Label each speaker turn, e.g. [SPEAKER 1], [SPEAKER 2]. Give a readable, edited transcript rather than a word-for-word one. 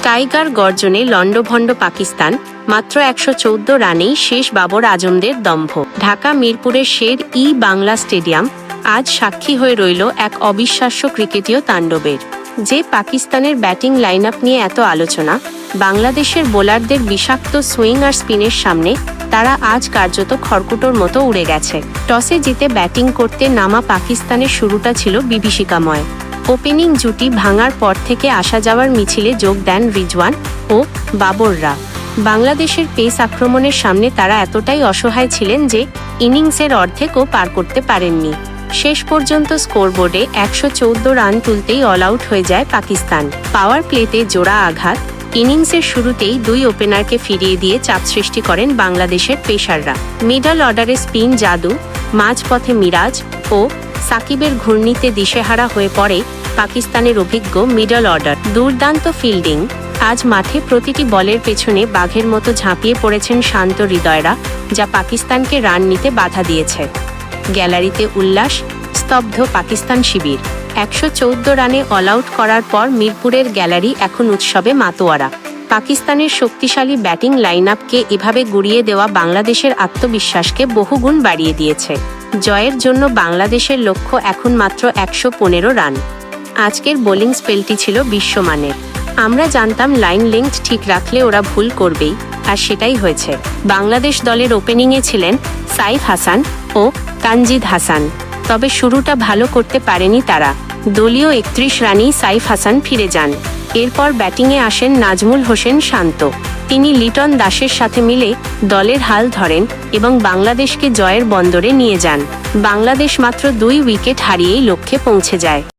[SPEAKER 1] Tiger গর্জনে লণ্ডভণ্ড পাকিস্তান, মাত্র ১১৪ রানেই শেষ বাবর আজমদের দম্ভ। ঢাকা মিরপুরের শের-ই বাংলা স্টেডিয়াম আজ সাক্ষী হয়ে রইল এক অবিশ্বাস্য ক্রিকেটীয় তাণ্ডবের। যে পাকিস্তানের ব্যাটিং লাইন আপ নিয়ে এত আলোচনা, বাংলাদেশের বোলারদের বিষাক্ত সুইং আর স্পিনের সামনে তারা আজ কার্যত খড়কুটোর মতো উড়ে গেছে। টসে জিতে ব্যাটিং করতে নামা পাকিস্তানের শুরুটা ছিল বিভীষিকাময়। ওপেনিং জুটি ভাঙার পর থেকে আসা যাওয়ার মিছিলে যোগ দেন রিজওয়ান ও বাবররা। বাংলাদেশের পেস আক্রমণের সামনে তারা এতটাই অসহায় ছিলেন যে ইনিংসের অর্ধেকও পার করতে পারেননি। শেষ পর্যন্ত স্কোরবোর্ডে ১১৪ রান তুলতেই অল আউট হয়ে যায় পাকিস্তান। পাওয়ার প্লেতে জোড়া আঘাত, ইনিংসের শুরুতেই দুই ওপেনারকে ফিরিয়ে দিয়ে চাপ সৃষ্টি করেন বাংলাদেশের পেসাররা। মিডল অর্ডারে স্পিন জাদু, মাঝপথে মিরাজ ও সাকিবের ঘূর্ণিতে দিশেহারা হয়ে পড়ে পাকিস্তানের অভিজ্ঞ মিডল অর্ডার। দুর্দান্ত ফিল্ডিং, আজ মাঠে প্রতিটি বলের পেছনে বাঘের মতো ঝাঁপিয়ে পড়েছেন শান্ত হৃদয়রা, যা পাকিস্তানকে রান নিতে বাধা দিয়েছে। গ্যালারিতে উল্লাস, স্তব্ধ পাকিস্তান শিবির। ১১৪ রানে অল আউট করার পর মিরপুরের গ্যালারি এখন উৎসবে মাতোয়ারা। পাকিস্তানের শক্তিশালী ব্যাটিং লাইন আপকে এভাবে গুড়িয়ে দেওয়া বাংলাদেশের আত্মবিশ্বাসকে বহুগুণ বাড়িয়ে দিয়েছে। জয়ের জন্য বাংলাদেশের লক্ষ্য এখন মাত্র ১১৫ রান। আজকের বোলিং স্পেলটি ছিল বিশ্বমানের। আমরা জানতাম লাইন লেংথ ঠিক রাখলে ওরা ভুল করবেই, আর সেটাই হয়েছে। বাংলাদেশ দলের ওপেনিংয়ে ছিলেন সাইফ হাসান ও তানজিদ হাসান, তবে শুরুটা ভালো করতে পারেনি তারা। দলীয় ৩১ রানেই সাইফ হাসান ফিরে যান। এরপর ব্যাটিংয়ে আসেন নাজমুল হোসেন শান্ত। তিনি লিটন দাসের সাথে মিলে দলের হাল ধরেন এবং বাংলাদেশকে জয়ের বন্দরে নিয়ে যান। বাংলাদেশ মাত্র ২ উইকেট হারিয়েই লক্ষ্যে পৌঁছে যায়।